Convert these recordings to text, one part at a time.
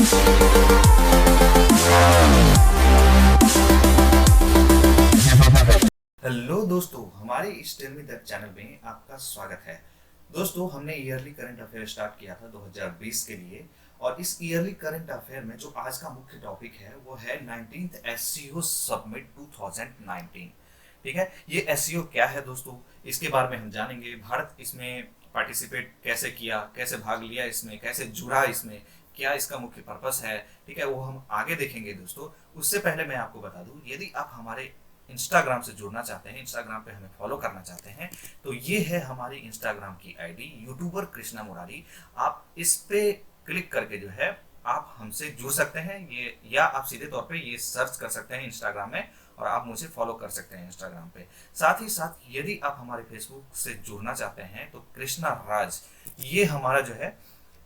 Hello दोस्तों, हमारे इस टेल मी दैट चैनल में आपका स्वागत है। दोस्तों, हमने ईयरली करंट अफेयर स्टार्ट किया था 2020 के लिए, और इस ईयरली करंट अफेयर में जो आज का मुख्य टॉपिक है वो है 19th एससीओ समिट 2019। ठीक है, ये एससीओ क्या है दोस्तों, इसके बारे में हम जानेंगे। भारत इसमें पार्टिसिपेट कैसे किया, कैसे भाग लिया इसमें, कैसे जुड़ा इसमें, क्या इसका मुख्य पर्पस है, ठीक है, वो हम आगे देखेंगे दोस्तों। उससे पहले मैं आपको बता दूं, यदि आप हमारे इंस्टाग्राम से जुड़ना चाहते हैं, इंस्टाग्राम पे हमें फॉलो करना चाहते हैं, तो ये है हमारी इंस्टाग्राम की आईडी यूट्यूबर कृष्णा मुरारी। आप इस पे क्लिक करके जो है आप हमसे जुड़ सकते हैं, ये या आप सीधे तौर पे ये सर्च कर सकते हैं इंस्टाग्राम में और आप मुझे फॉलो कर सकते हैं इंस्टाग्राम पे। साथ ही साथ यदि आप हमारे फेसबुक से जुड़ना चाहते हैं तो कृष्णा राज ये हमारा जो है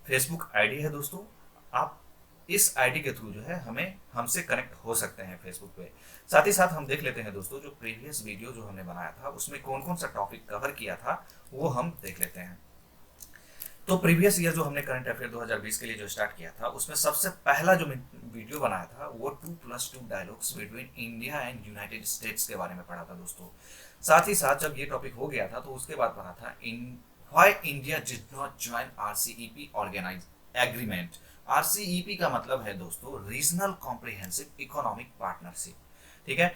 फेसबुक आईडी है दोस्तों। आप इस आईडी के थ्रू जो है हमें हमसे कनेक्ट हो सकते हैं फेसबुक पे। साथ ही साथ हम देख लेते हैं दोस्तों, जो प्रीवियस वीडियो जो हमने बनाया था उसमें कौन कौन सा टॉपिक कवर किया था वो हम देख लेते हैं। तो प्रीवियस ईयर जो हमने करंट अफेयर 2020 के लिए जो स्टार्ट किया था, उसमें सबसे पहला जो वीडियो बनाया था वो 2+2 dialogues between India and United states के बारे में पढ़ा था दोस्तों। साथ ही साथ जब ये टॉपिक हो गया था तो उसके बाद पढ़ा था why India did not join RCEP organize agreement. RCEP का मतलब है दोस्तों रीजनल कॉम्प्रिहेंसिव इकोनॉमिक पार्टनरशिप। ठीक है,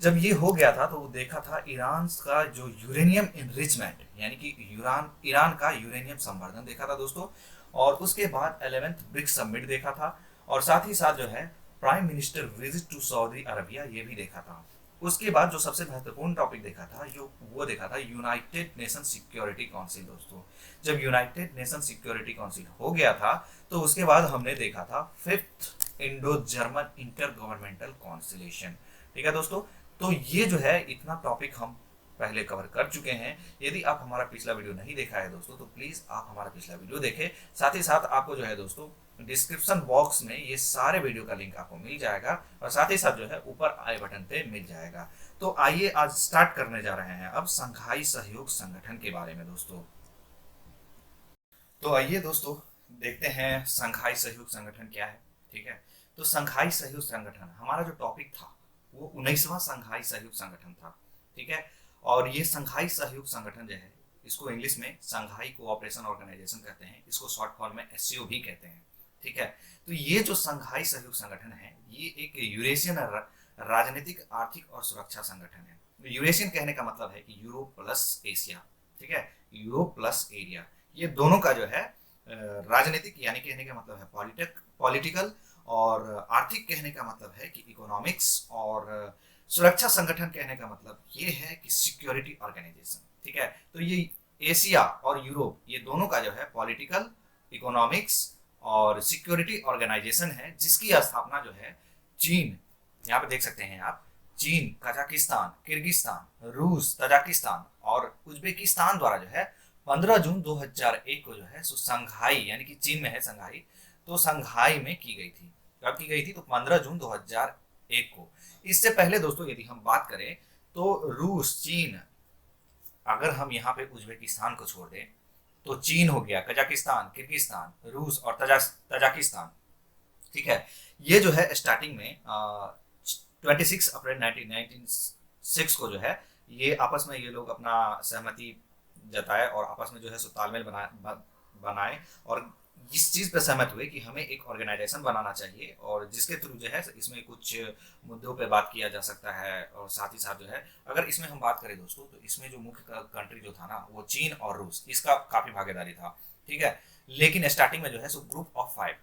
जब ये हो गया था तो देखा था ईरान का जो यूरेनियम इनरिचमेंट, यानी कि ईरान का यूरेनियम संवर्धन देखा था दोस्तों। और उसके बाद 11th ब्रिक्स समिट देखा था, और साथ ही साथ जो है prime minister visit to Saudi Arabia ये भी देखा था। उसके बाद जो सबसे महत्वपूर्ण टॉपिक देखा था वो देखा था यूनाइटेड नेशन सिक्योरिटी काउंसिल दोस्तों। जब यूनाइटेड नेशन सिक्योरिटी काउंसिल हो गया था तो उसके बाद हमने देखा था 5th Indo German inter governmental conciliation. ठीक है दोस्तों, तो ये जो है इतना टॉपिक हम पहले कवर कर चुके हैं। यदि आप हमारा पिछला वीडियो नहीं देखा है दोस्तों तो प्लीज आप हमारा पिछला वीडियो देखें। साथ ही साथ आपको जो है दोस्तों डिस्क्रिप्शन बॉक्स में ये सारे वीडियो का लिंक आपको मिल जाएगा, और साथ ही साथ जो है ऊपर आई बटन पे मिल जाएगा। तो आइए आज स्टार्ट करने जा रहे हैं अब संघाई सहयोग संगठन के बारे में दोस्तों। तो आइए दोस्तों देखते हैं संघाई सहयोग संगठन क्या है। ठीक है, तो संघाई सहयोग संगठन हमारा जो टॉपिक था वो 19वां संघाई सहयोग संगठन था। ठीक है, और ये संघाई सहयोग संगठन जो है इसको इंग्लिश में संघाई कोऑपरेशन ऑर्गेनाइजेशन कहते हैं, इसको शॉर्ट फॉर्म में एससीओ भी कहते हैं। ठीक है, तो ये जो संघाई सहयोग संगठन है ये एक यूरेशियन राजनीतिक, आर्थिक और सुरक्षा संगठन है। यूरेशियन कहने का मतलब है कि यूरोप प्लस एशिया। ठीक है, यूरोप प्लस एरिया, ये दोनों का जो है राजनीतिक यानी कहने का मतलब है पॉलिटिकल, और आर्थिक कहने का मतलब है कि इकोनॉमिक्स, और सुरक्षा संगठन कहने का मतलब ये है कि सिक्योरिटी ऑर्गेनाइजेशन। ठीक है, तो ये एशिया और यूरोप ये दोनों का जो है पॉलिटिकल, इकोनॉमिक्स और सिक्योरिटी ऑर्गेनाइजेशन है, जिसकी स्थापना जो है चीन, यहाँ पे देख सकते हैं आप, चीन, कजाकिस्तान, किर्गिस्तान, रूस, तजाकिस्तान और उज्बेकिस्तान द्वारा जो है 15 जून 2001 को जो है संघाई, यानी कि चीन में है संघाई, तो संघाई में की गई थी। कब की गई थी? तो 15 जून 2001 को। इससे पहले दोस्तों यदि हम बात करें तो रूस, चीन, अगर हम यहाँ पे उज्बेकिस्तान को छोड़ दें तो चीन हो गया, कजाकिस्तान, किर्गिस्तान, रूस और तजाकिस्तान। ठीक है, ये जो है स्टार्टिंग में 26 अप्रैल 1996 को जो है ये आपस में ये लोग अपना सहमति जताए और आपस में जो है तालमेल बनाए और इस चीज पर सहमत हुए कि हमें एक ऑर्गेनाइजेशन बनाना चाहिए, और जिसके थ्रू जो है इसमें कुछ मुद्दों पे बात किया जा सकता है। और साथ ही साथ जो है अगर इसमें हम बात करें दोस्तों तो इसमें जो मुख्य कंट्री जो था ना वो चीन और रूस, इसका काफी भागीदारी था। ठीक है, लेकिन स्टार्टिंग में जो है ग्रुप ऑफ 5,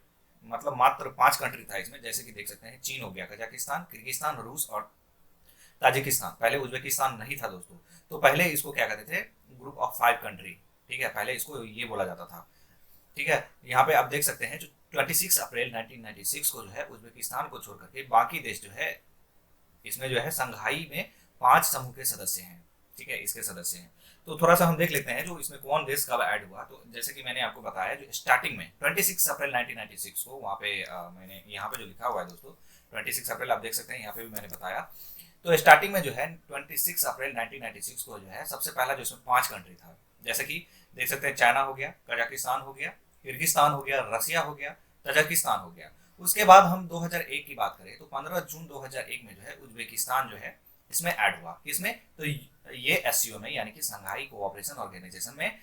मतलब मात्र 5 कंट्री था इसमें, जैसे कि देख सकते हैं चीन हो गया, कजाकिस्तान, किर्गिस्तान, रूस और ताजिकिस्तान। पहले उज्बेकिस्तान नहीं था दोस्तों, तो पहले इसको क्या कहते थे? Group of 5 country. ठीक है, पहले इसको ये बोला जाता था। ठीक है, यहाँ पे आप देख सकते हैं जो 26 अप्रैल 1996 को जो है उज्बेकिस्तान को छोड़ करके बाकी देश जो है इसमें जो है संघाई में 5 समूह के सदस्य हैं। ठीक है, इसके सदस्य हैं। तो थोड़ा सा हम देख लेते हैं जो इसमें कौन देश कब ऐड हुआ। तो जैसे कि मैंने आपको बताया जो स्टार्टिंग में 26 अप्रैल 1996 को वहाँ पे मैंने यहाँ पे जो लिखा हुआ है दोस्तों 26 अप्रैल, आप देख सकते हैं यहाँ पे भी मैंने बताया। तो स्टार्टिंग में जो है 26 अप्रैल 1996 को जो है सबसे पहला जो इसमें 5 कंट्री था, जैसे कि देख सकते हैं चाइना हो गया, कजाकिस्तान हो गया, किर्गिस्तान हो गया, रसिया हो गया, तजाकिस्तान हो गया। उसके बाद हम 2001 की बात करें तो 15 जून 2001 में जो है उज्बेकिस्तान जो है इसमें ऐड हुआ। किसमें? तो ये एससीओ में, यानी कि शंघाई कोऑपरेशन ऑर्गेनाइजेशन में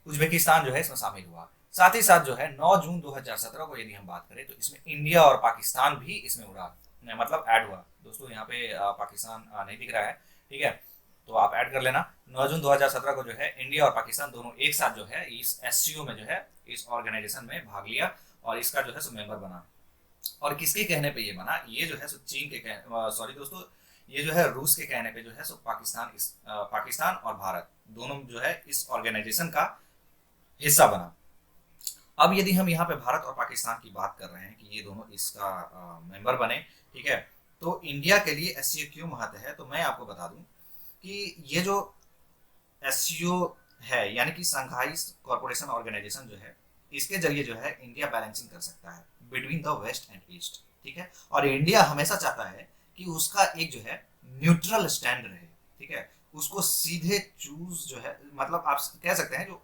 उज्बेकिस्तान जो है इसमें शामिल हुआ। साथ ही साथ जो है 9 जून 2017 को यदि हम बात करें तो इसमें इंडिया और पाकिस्तान भी इसमें उड़ा, मतलब ऐड हुआ। दोस्तों यहाँ पे पाकिस्तान नहीं दिख रहा है, ठीक है, तो आप ऐड कर लेना। 9 जून 2017 को जो है इंडिया और पाकिस्तान दोनों एक साथ जो है इस एससीओ में जो है इस ऑर्गेनाइजेशन में भाग लिया और इसका जो है सो मेंबर बना। और किसके कहने पे ये बना? ये जो है सो चीन के सॉरी दोस्तों, ये जो है रूस के कहने पे जो है सो पाकिस्तान और भारत दोनों जो है इस ऑर्गेनाइजेशन का हिस्सा बना। अब यदि हम यहाँ पे भारत और पाकिस्तान की बात कर रहे हैं कि ये दोनों इसका मेंबर बने, ठीक है, तो इंडिया के लिए एससीओ क्यों महत्व है, तो मैं आपको बता दूं कि ये जो एससीओ है यानी कि शंघाई कॉरपोरेशन ऑर्गेनाइजेशन जो है, इसके जरिए जो है इंडिया बैलेंसिंग कर सकता है between the west and east, ठीक है। और इंडिया हमेशा चाहता है कि उसका एक जो है न्यूट्रल स्टैंड रहे, ठीक है, उसको सीधे चूज जो है, मतलब आप कह सकते हैं जो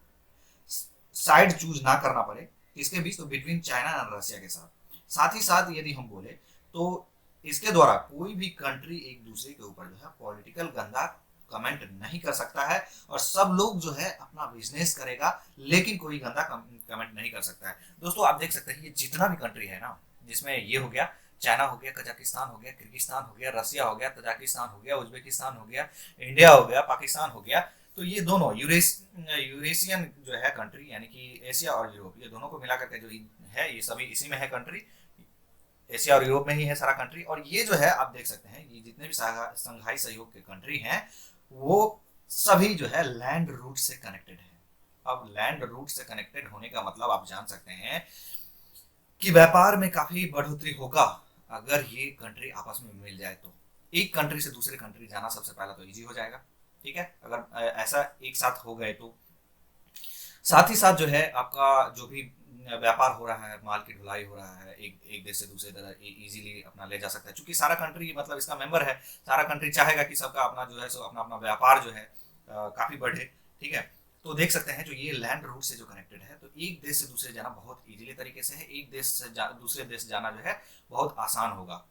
साइड चूज ना करना पड़े इसके बीच, तो बिटवीन चाइना और रशिया के साथ। साथ ही साथ यदि हम बोले तो इसके द्वारा कोई भी कंट्री एक दूसरे के ऊपर जो है पॉलिटिकल गंदा कमेंट नहीं कर सकता है और सब लोग जो है अपना बिजनेस करेगा, लेकिन कोई गंदा कमेंट नहीं कर सकता है। दोस्तों आप देख सकते हैं ये जितना भी कंट्री है ना, जिसमें ये हो गया चाइना, हो गया कजाकिस्तान, हो गया किर्गिस्तान, हो गया रशिया, हो गया तजाकिस्तान, हो गया उज्बेकिस्तान, हो गया इंडिया, हो गया पाकिस्तान, हो गया, तो ये दोनों यूरेशियन जो है कंट्री, यानी कि एशिया और यूरोप, ये दोनों को मिला करके जो है ये सभी इसी में है कंट्री, एशिया और यूरोप में ही है सारा कंट्री। और ये जो है आप देख सकते हैं ये जितने भी संघाई सहयोग के कंट्री हैं वो सभी जो है लैंड रूट से कनेक्टेड है। अब लैंड रूट से कनेक्टेड होने का मतलब आप जान सकते हैं कि व्यापार में काफी बढ़ोतरी होगा अगर ये कंट्री आपस में मिल जाए। तो एक कंट्री से दूसरे कंट्री जाना सबसे पहला तो इजी हो जाएगा, ठीक है, अगर ऐसा एक साथ हो गए तो। साथ ही साथ जो है आपका जो भी व्यापार हो रहा है, माल की ढुलाई हो रहा है, एक देश से दूसरे तरह इजीली अपना ले जा सकता है, क्योंकि सारा कंट्री मतलब इसका मेंबर है। सारा कंट्री चाहेगा कि सबका अपना जो है सो अपना अपना व्यापार जो है काफी बढ़े, ठीक है। तो देख सकते हैं जो ये लैंड रूट से जो कनेक्टेड है, तो एक देश से दूसरे जाना बहुत इजीली तरीके से है, एक देश से दूसरे देश जाना जो है बहुत आसान होगा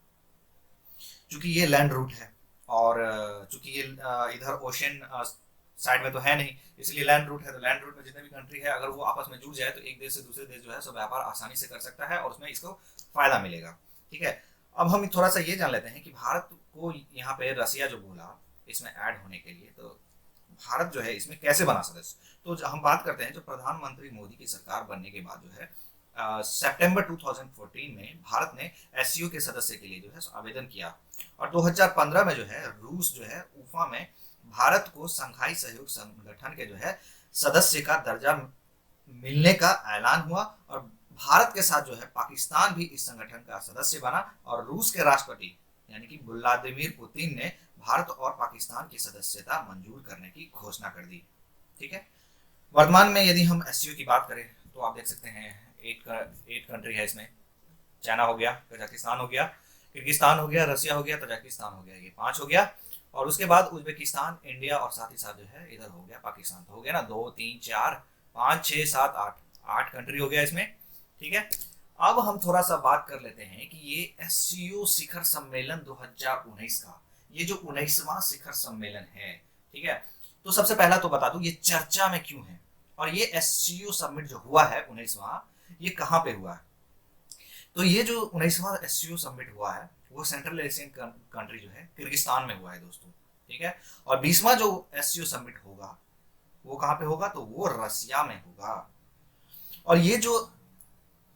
क्योंकि ये लैंड रूट है। और चूंकि ये इधर ओशन साइड में तो है नहीं, इसलिए लैंड रूट है, तो लैंड रूट में जितने भी कंट्री है अगर वो आपस में जुड़ जाए तो एक देश से दूसरे देश जो है सो व्यापार आसानी से कर सकता है और उसमें इसको फायदा मिलेगा, ठीक है। अब हम थोड़ा सा ये जान लेते हैं कि भारत को यहाँ पे रसिया जो बोला इसमें ऐड होने के लिए, तो भारत जो है इसमें कैसे बना सदस्य। तो हम बात करते हैं जो प्रधानमंत्री मोदी की सरकार बनने के बाद जो है सितंबर 2014 में भारत ने एससीओ के सदस्य के लिए जो है आवेदन किया और 2015 में जो है रूस जो है उफा में भारत को शंघाई सहयोग संगठन के जो है सदस्य का दर्जा मिलने का ऐलान हुआ और भारत के साथ जो है पाकिस्तान भी इस संगठन का सदस्य बना और रूस के राष्ट्रपति यानी कि व्लादिमीर पुतिन ने भारत और पाकिस्तान की सदस्यता मंजूर करने की घोषणा कर दी, ठीक है। वर्तमान में यदि हम एससीओ की बात करें तो आप देख सकते हैं एट कंट्री है इसमें, चाइना हो गया, कजाकिस्तान हो गया, किर्गिस्तान हो गया, रशिया हो गया, तजाकिस्तान हो गया, ये 5 हो गया। और उसके बाद उज्बेकिस्तान, इंडिया और साथ ही साथ जो है इधर हो गया पाकिस्तान, तो हो गया ना 2 3 4 5 6 7 8 कंट्री हो गया इसमें, ठीक है। अब हम थोड़ा सा बात कर लेते हैं कि ये एससीओ शिखर सम्मेलन 2019 का, ये जो 19वां शिखर सम्मेलन है, ठीक है, तो सबसे पहला तो बता दूं ये चर्चा में क्यों है और ये एससीओ समिट जो हुआ है 19वां, ये कहाँ पे हुआ है। तो ये जो 19वां एससीओ समिट हुआ है वो सेंट्रल एशियन कंट्री जो है किर्गिस्तान में हुआ है दोस्तों, ठीक है। और 20वां जो एससीओ समिट होगा वो कहाँ पे होगा, तो वो रसिया में होगा। और ये जो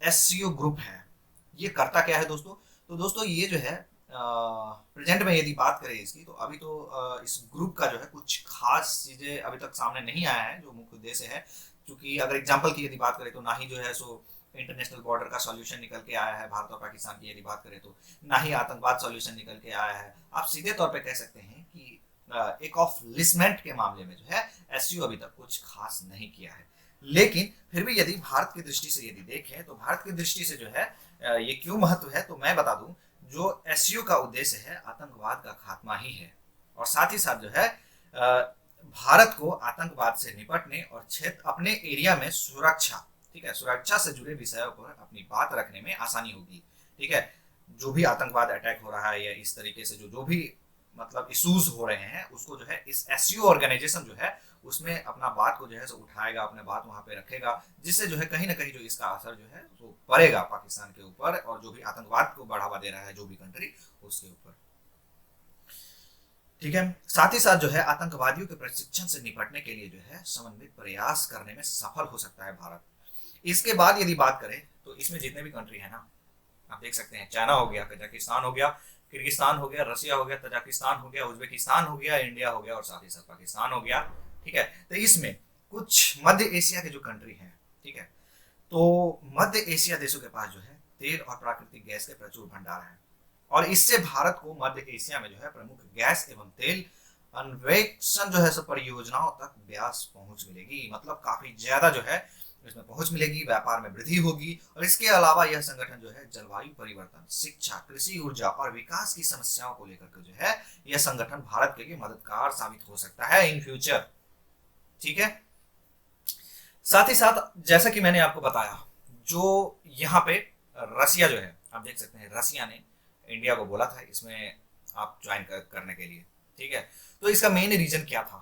एससीओ ग्रुप है ये करता क्या है दोस्तों, तो दोस्तों ये जो है प्रेजेंट में यदि बात करें इसकी, तो अभी तो इस ग्रुप का जो है कुछ खास चीजें अभी तक सामने नहीं आया है जो मुख्य उद्देश्य है, क्योंकि अगर एग्जांपल की यदि बात करें तो ना ही जो है सो इंटरनेशनल बॉर्डर का सॉल्यूशन निकल के आया है भारत और पाकिस्तान की यदि बात करें तो, ना ही आतंकवाद सॉल्यूशन निकल के आया है। आप सीधे तौर पे कह सकते हैं कि एक ऑफ लिस्टमेंट के मामले में जो है एससीओ अभी तक कुछ खास नहीं किया है। लेकिन फिर भी यदि भारत की दृष्टि से यदि देखें तो भारत की दृष्टि से जो है ये क्यों महत्व है, तो मैं बता दूं जो एससीओ का उद्देश्य है आतंकवाद का खात्मा ही है और साथ ही साथ जो है भारत को आतंकवाद से निपटने और क्षेत्र अपने एरिया में सुरक्षा, ठीक है, सुरक्षा से जुड़े विषयों पर अपनी बात रखने में आसानी होगी। ठीक है, जो भी आतंकवाद अटैक हो रहा है या इस तरीके से जो भी मतलब इश्यूज हो रहे हैं उसको जो है इस एससीओ ऑर्गेनाइजेशन जो है उसमें अपना बात को जो है सो उठाएगा, अपने बात वहां पे रखेगा, जिससे जो है कहीं ना कहीं जो इसका असर जो है वो पड़ेगा पाकिस्तान के ऊपर और जो भी आतंकवाद को बढ़ावा दे रहा है जो भी कंट्री उसके ऊपर। ठीक है, साथ ही साथ जो है आतंकवादियों के प्रशिक्षण से निपटने के लिए जो है समन्वित प्रयास करने में सफल हो सकता है भारत। इसके बाद यदि बात करें तो इसमें जितने भी कंट्री है ना, आप देख सकते हैं चाइना हो गया, कजाकिस्तान हो गया, किर्गिस्तान हो गया, रसिया हो गया, तजाकिस्तान हो गया, उज्बेकिस्तान हो गया, इंडिया हो गया और साथ ही साथ पाकिस्तान हो गया। ठीक है, तो इसमें कुछ मध्य एशिया के जो कंट्री हैं, ठीक है, तो मध्य एशिया देशों के पास जो है तेल और प्राकृतिक गैस के प्रचुर भंडार हैं और इससे भारत को मध्य एशिया में जो है प्रमुख गैस एवं तेल अन्वेषण जो है सब परियोजनाओं तक ब्यास पहुंच मिलेगी। मतलब काफी ज्यादा जो है इसमें पहुंच मिलेगी, व्यापार में वृद्धि होगी और इसके अलावा यह संगठन जो है जलवायु परिवर्तन, शिक्षा, कृषि, ऊर्जा और विकास की समस्याओं को लेकर के जो है यह संगठन भारत के लिए मददगार साबित हो सकता है इन फ्यूचर। ठीक है, साथ ही साथ जैसा कि मैंने आपको बताया जो यहाँ पे रसिया जो है, आप देख सकते हैं रसिया ने इंडिया को बोला था इसमें आप ज्वाइन करने के लिए। ठीक है, तो इसका मेन रीजन क्या था?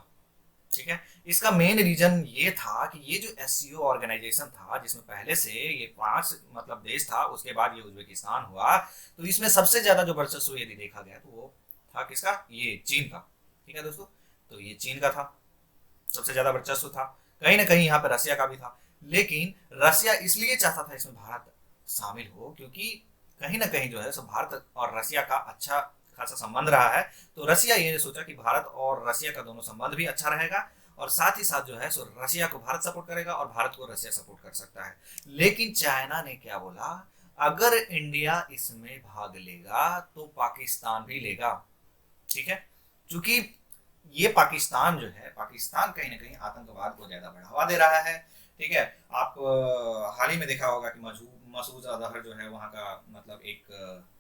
ठीक है, इसका मेन रीजन ये था कि ये जो एससीओ ऑर्गेनाइजेशन था जिसमें पहले से ये 5 मतलब देश था, उसके बाद ये उज्बेकिस्तान हुआ, तो इसमें सबसे ज्यादा जो वर्चस्व यदि देखा गया तो वो था किसका? ये चीन का। ठीक है दोस्तों, तो ये चीन का था, सबसे ज्यादा वर्चस्व था। कहीं ना कहीं यहाँ पे रसिया का भी था, लेकिन रसिया इसलिए चाहता था इसमें भारत शामिल हो क्योंकि कहीं ना कहीं जो है सब भारत और रसिया का अच्छा खासा संबंध रहा है। तो रसिया ये सोचा कि भारत और रसिया का दोनों संबंध भी अच्छा रहेगा और साथ ही साथ जो है सो रसिया को भारत सपोर्ट करेगा और भारत को रसिया सपोर्ट कर सकता है। लेकिन चाइना ने क्या बोला, अगर इंडिया इसमें भाग लेगा तो पाकिस्तान भी लेगा। ठीक है, क्योंकि ये पाकिस्तान जो है, पाकिस्तान कहीं ना कहीं आतंकवाद को ज्यादा बढ़ावा दे रहा है। ठीक है, आप हाल ही में देखा होगा कि मसूद अजहर जो है वहाँ का मतलब एक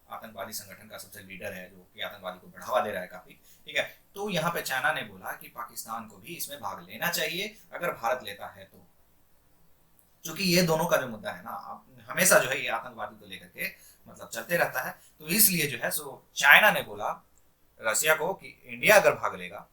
आतंकवादी संगठन का सबसे लीडर है जो कि आतंकवादी को बढ़ावा दे रहा है काफी। ठीक है, तो यहाँ पे चाइना ने बोला कि पाकिस्तान को भी इसमें भाग लेना चाहिए अगर भारत लेता है तो, क्योंकि ये दोनों का जो मुद्दा है ना हमेशा जो है ये आतंकवादी को लेकर के मतलब चलते रहता है। तो इसलिए जो है सो चाइना ने बोला रसिया को कि इंडिया अगर भाग लेगा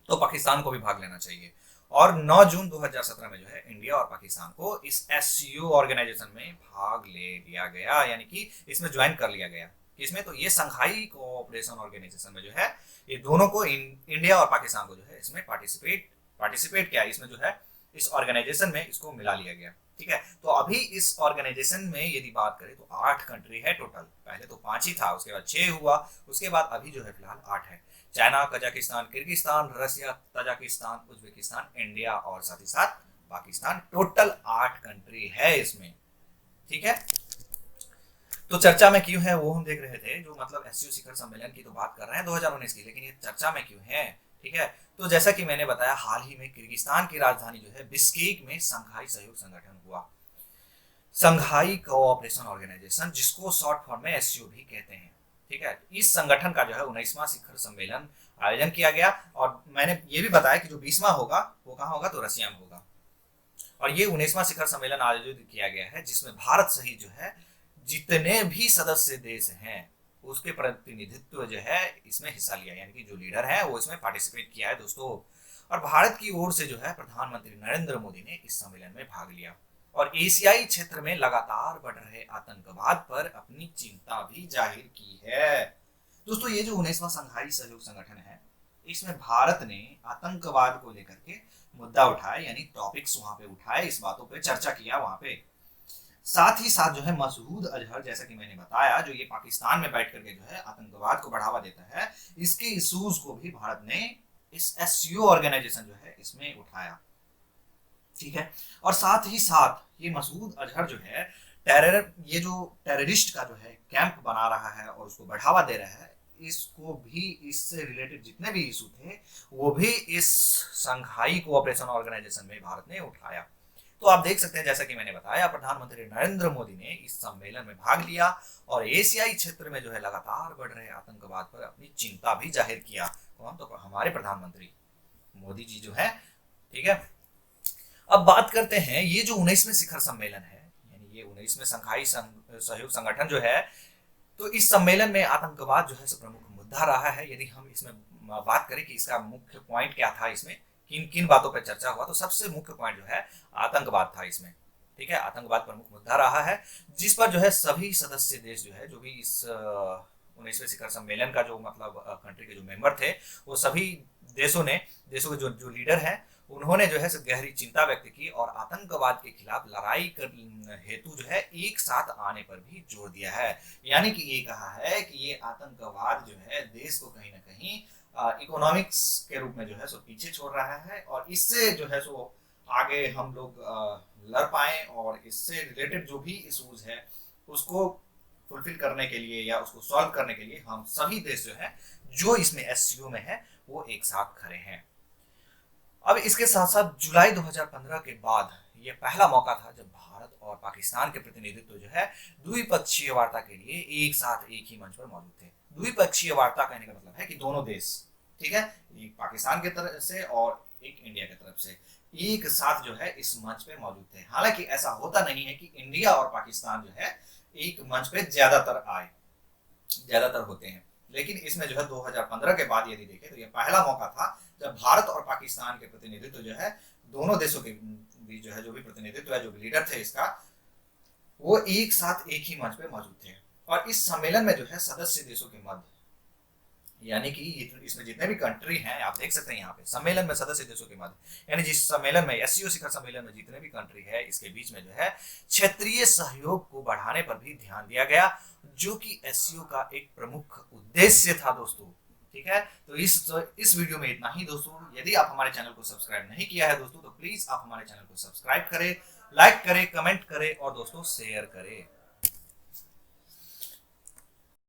तो पाकिस्तान को भी भाग लेना चाहिए। और 9 जून 2017 में जो है इंडिया और पाकिस्तान को इस एससीओ ऑर्गेनाइजेशन में भाग ले लिया गया, यानी कि इसमें ज्वाइन कर लिया गया। किसमें? तो ये संघाई कोऑपरेशन ऑर्गेनाइजेशन में जो है ये दोनों को इंडिया और पाकिस्तान को जो है इसमें पार्टिसिपेट किया, इसमें जो है इस ऑर्गेनाइजेशन में इसको मिला लिया गया। ठीक है, तो अभी इस ऑर्गेनाइजेशन में यदि बात करें तो 8 कंट्री है टोटल। पहले तो 5 ही था, उसके बाद 6 हुआ, उसके बाद अभी जो है फिलहाल 8 है। चाइना, कजाकिस्तान, किर्गिस्तान, रसिया, तजाकिस्तान, उज्बेकिस्तान, इंडिया और साथ ही साथ पाकिस्तान, टोटल 8 कंट्री है इसमें। ठीक है, तो चर्चा में क्यों है वो हम देख रहे थे, जो मतलब एससीओ शिखर सम्मेलन की तो बात कर रहे हैं 2019 की, लेकिन ये चर्चा में क्यों है? ठीक है, तो जैसा कि मैंने बताया हाल ही में किर्गिस्तान की राजधानी जो है बिश्केक में शंघाई सहयोग संगठन हुआ, शंघाई कोऑपरेशन ऑर्गेनाइजेशन, जिसको शॉर्ट फॉर्म में एससीओ भी कहते हैं। ठीक है, इस संगठन का जो है 19वां शिखर सम्मेलन आयोजन किया गया और मैंने ये भी बताया कि जो 20वां होगा वो कहाँ होगा, तो रसिया में होगा। और ये 19वां शिखर सम्मेलन आयोजित किया गया है जिसमें भारत सहित जो है जितने भी सदस्य देश हैं उसके प्रतिनिधित्व जो है इसमें हिस्सा लिया, यानी कि जो लीडर है वो इसमें पार्टिसिपेट किया है दोस्तों। और भारत की ओर से जो है प्रधानमंत्री नरेंद्र मोदी ने इस सम्मेलन में भाग लिया और एशियाई क्षेत्र में लगातार बढ़ रहे आतंकवाद पर अपनी चिंता भी जाहिर की है। दोस्तों ये जो 19वां शंघाई सहयोग संगठन है इसमें भारत ने आतंकवाद को लेकर के मुद्दा उठाया, यानी टॉपिक्स वहां पे उठाए, इस बातों पे चर्चा किया वहां पे। साथ ही साथ जो है मसूद अजहर, जैसा कि मैंने बताया, जो ये पाकिस्तान में बैठ करके जो है आतंकवाद को बढ़ावा देता है, इसके इशूज को भी भारत ने इस एससीओ ऑर्गेनाइजेशन जो है इसमें उठाया। ठीक है, और साथ ही साथ ये मसूद अजहर जो है ये जो टेररिस्ट का जो है कैंप बना रहा है और उसको बढ़ावा दे रहा है, इसको भी, इससे रिलेटेड जितने भी इशू थे वो भी इस शंघाई कोऑपरेशन ऑर्गेनाइजेशन में भारत ने उठाया। तो आप देख सकते हैं जैसा कि मैंने बताया प्रधानमंत्री नरेंद्र मोदी ने इस सम्मेलन में भाग लिया और एशियाई क्षेत्र में जो है लगातार बढ़ रहे आतंकवाद पर अपनी चिंता भी जाहिर किया। कौन? तो हमारे प्रधानमंत्री मोदी जी जो है। ठीक है, अब बात करते हैं ये जो 19वें शिखर सम्मेलन है, यानी ये 19वें शंघाई सहयोग संगठन जो है, तो इस सम्मेलन में आतंकवाद जो है सो प्रमुख मुद्दा रहा है। यदि हम इसमें बात करें कि इसका मुख्य पॉइंट क्या था, इसमें किन किन बातों पर चर्चा हुआ, तो सबसे मुख्य पॉइंट जो है आतंकवाद था इसमें। ठीक है, आतंकवाद प्रमुख मुद्दा रहा है, जिस पर जो है सभी सदस्य देश जो है, जो भी इस 19वें शिखर सम्मेलन का जो मतलब कंट्री के जो मेंबर थे, वो सभी देशों के जो जो लीडर हैं, उन्होंने जो है गहरी चिंता व्यक्त की और आतंकवाद के खिलाफ लड़ाई कर हेतु जो है एक साथ आने पर भी जोर दिया है। यानी कि ये कहा है कि ये आतंकवाद जो है देश को कहीं ना कहीं इकोनॉमिक्स के रूप में जो है सो पीछे छोड़ रहा है, और इससे जो है सो आगे हम लोग लड़ पाए और इससे रिलेटेड जो भी इशूज है उसको फुलफिल करने के लिए या उसको सॉल्व करने के लिए हम सभी देश जो है जो इसमें एससीओ में है वो एक साथ खड़े हैं। अब इसके साथ साथ जुलाई 2015 के बाद ये पहला मौका था जब भारत और पाकिस्तान के प्रतिनिधित्व जो है द्विपक्षीय वार्ता के लिए एक साथ एक ही मंच पर मौजूद थे। द्विपक्षीय वार्ता कहने का मतलब है कि दोनों देश, ठीक है, एक पाकिस्तान की तरफ से और एक इंडिया की तरफ से एक साथ जो है इस मंच पे मौजूद थे। हालांकि ऐसा होता नहीं है कि इंडिया और पाकिस्तान जो है एक मंच पे ज्यादातर होते हैं, लेकिन इसमें जो है 2015 के बाद यदि देखें तो ये पहला मौका था जब भारत और पाकिस्तान के प्रतिनिधित्व जो है दोनों देशों के भी जो है जो भी प्रतिनिधित्व है, जो भी लीडर थे इसका, वो एक साथ एक ही मंच पे मौजूद थे। और इस सम्मेलन में जो है सदस्य देशों के मध्य, यानी कि इसमें जितने भी कंट्री हैं, आप देख सकते हैं यहाँ पे सम्मेलन में सदस्य देशों के मध्य, यानी जिस सम्मेलन में एससीओ शिखर सम्मेलन में जितने भी कंट्री है इसके बीच में जो है क्षेत्रीय सहयोग को बढ़ाने पर भी ध्यान दिया गया, जो कि एससीओ का एक प्रमुख उद्देश्य था दोस्तों। ठीक है, तो इस वीडियो में इतना ही दोस्तों। यदि आप हमारे चैनल को सब्सक्राइब नहीं किया है दोस्तों, तो प्लीज आप हमारे चैनल को सब्सक्राइब करें, लाइक करें, कमेंट करें और दोस्तों शेयर करें।